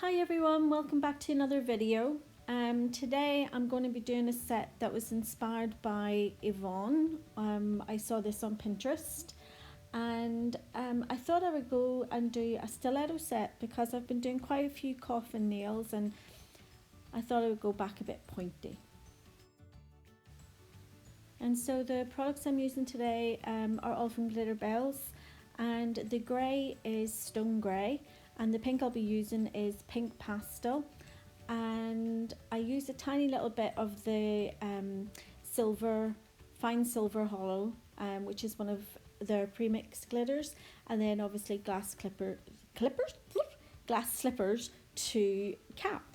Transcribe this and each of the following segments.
Hi everyone, welcome back to another video. Today I'm going to be doing a set that was inspired by Yvonne. I saw this on Pinterest and I thought I would go and do a stiletto set because I've been doing quite a few coffin nails and I thought I would go back a bit pointy. And so the products I'm using today are all from Glitterbels, and the grey is stone grey and the pink I'll be using is pink pastel, and I use a tiny little bit of the fine silver Holo, which is one of their pre-mixed glitters, and then obviously glass slippers to cap.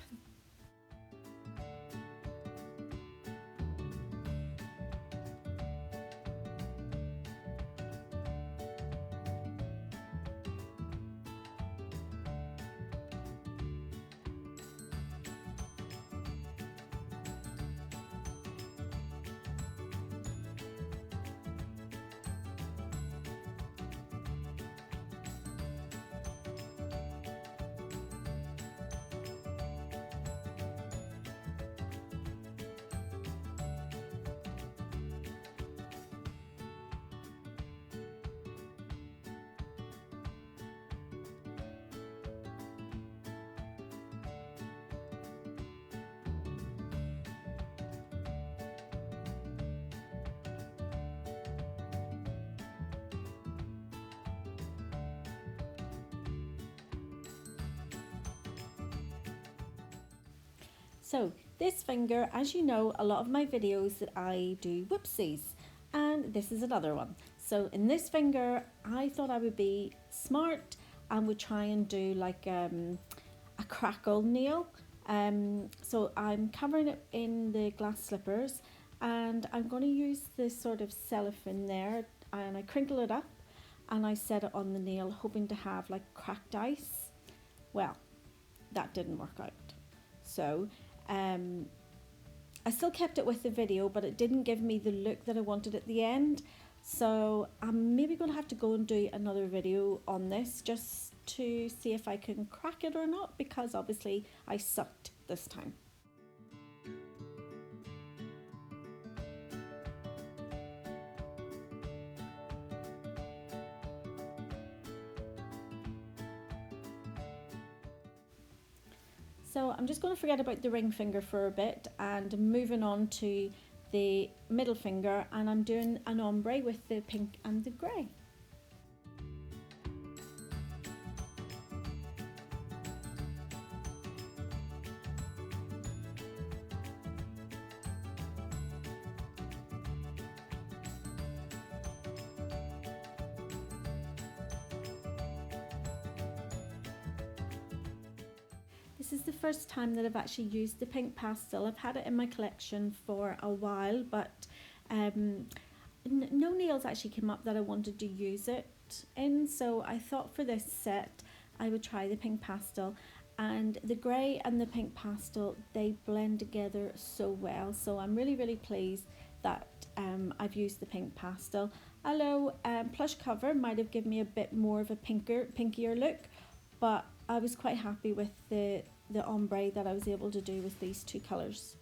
So this finger, as you know, a lot of my videos that I do whoopsies, and this is another one. So in this finger, I thought I would be smart and would try and do like a crackle nail. So I'm covering it in the glass slippers, and I'm going to use this sort of cellophane there, and I crinkle it up and I set it on the nail, hoping to have like cracked ice. Well, that didn't work out. So I still kept it with the video, but it didn't give me the look that I wanted at the end. So I'm maybe going to have to go and do another video on this just to see if I can crack it or not, because obviously I sucked this time. So I'm just going to forget about the ring finger for a bit and moving on to the middle finger, and I'm doing an ombre with the pink and the grey. This is the first time that I've actually used the pink pastel. I've had it in my collection for a while, but no nails actually came up that I wanted to use it in, so I thought for this set I would try the pink pastel, and the grey and the pink pastel, they blend together so well, so I'm really pleased that I've used the pink pastel. Although plush cover might have given me a bit more of a pinkier look, but I was quite happy with the ombre that I was able to do with these two colours.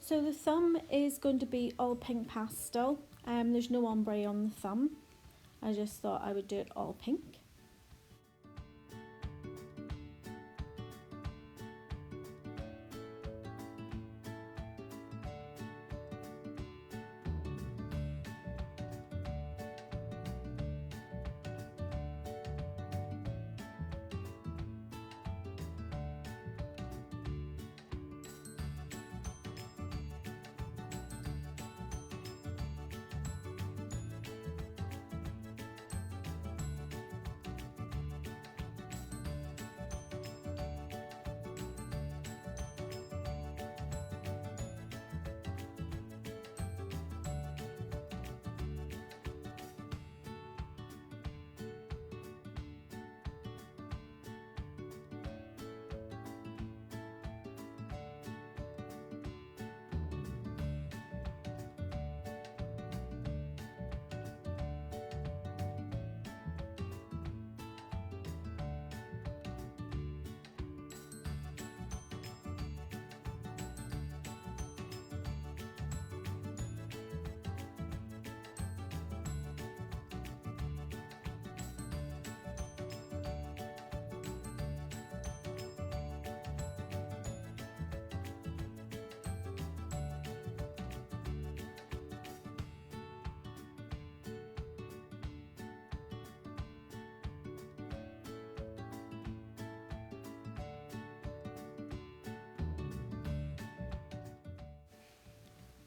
So the thumb is going to be all pink pastel. There's no ombre on the thumb. I just thought I would do it all pink.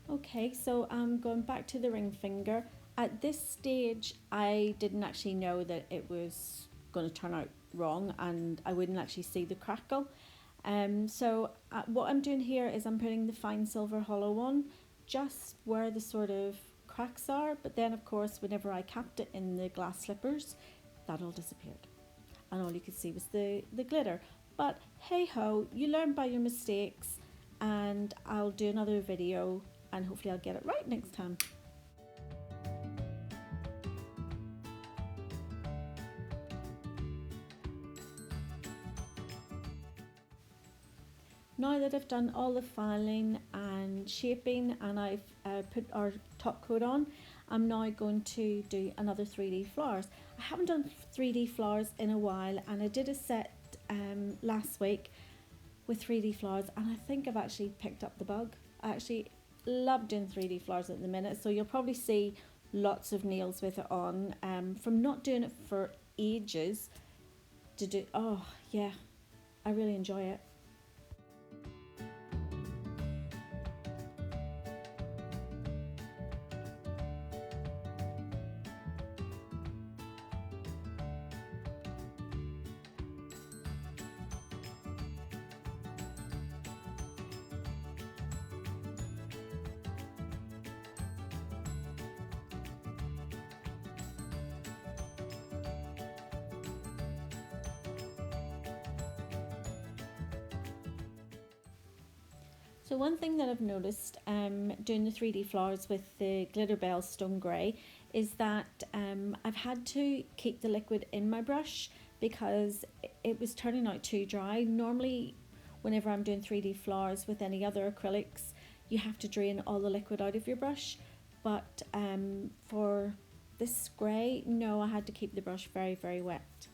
Okay, so I'm going back to the ring finger. At this stage, I didn't actually know that it was going to turn out wrong and I wouldn't actually see the crackle. What I'm doing here is I'm putting the fine silver hollow on just where the sort of cracks are, but then of course whenever I capped it in the glass slippers, that all disappeared. And all you could see was the glitter. But hey ho, you learn by your mistakes, and I'll do another video and hopefully I'll get it right next time. Now that I've done all the filing and shaping and I've put our top coat on, I'm now going to do another 3D flowers. I haven't done 3D flowers in a while, and I did a set last week with 3D flowers, and I think I've actually picked up the bug. I actually love doing 3D flowers at the minute, so you'll probably see lots of nails with it on from not doing it for ages to do. Oh yeah, I really enjoy it. So one thing that I've noticed doing the 3D flowers with the Glitterbels Stone Grey is that I've had to keep the liquid in my brush because it was turning out too dry. Normally whenever I'm doing 3D flowers with any other acrylics, you have to drain all the liquid out of your brush, but for this grey, no, I had to keep the brush very, very wet.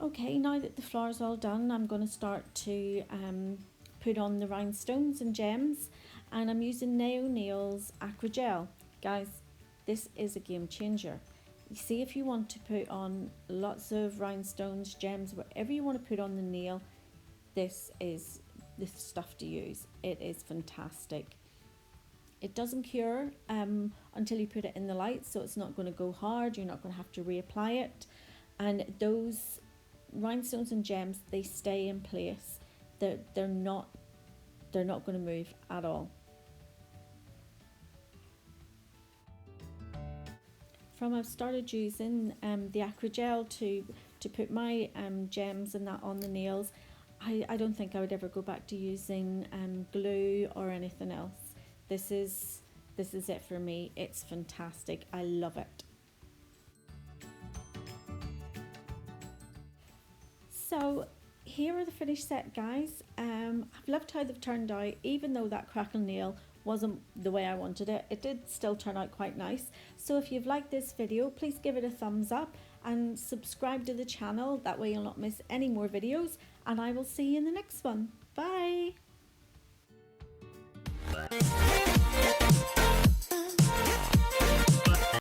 Okay, now that the flower's all done, I'm going to start to put on the rhinestones and gems, and I'm using Naio Nails AcryGel. Guys, this is a game changer. You see, if you want to put on lots of rhinestones, gems, whatever you want to put on the nail, this is the stuff to use. It is fantastic. It doesn't cure until you put it in the light, so it's not going to go hard. You're not going to have to reapply it. And those rhinestones and gems, they stay in place. They're not going to move at all. From I've started using the AcryGel to put my gems and that on the nails, I don't think I would ever go back to using glue or anything else. This is it for me. It's fantastic. I love it. So here are the finished set, guys. I've loved how they've turned out. Even though that crackle nail wasn't the way I wanted it, it did still turn out quite nice. So if you've liked this video, please give it a thumbs up and subscribe to the channel. That way you'll not miss any more videos, and I will see you in the next one. Bye.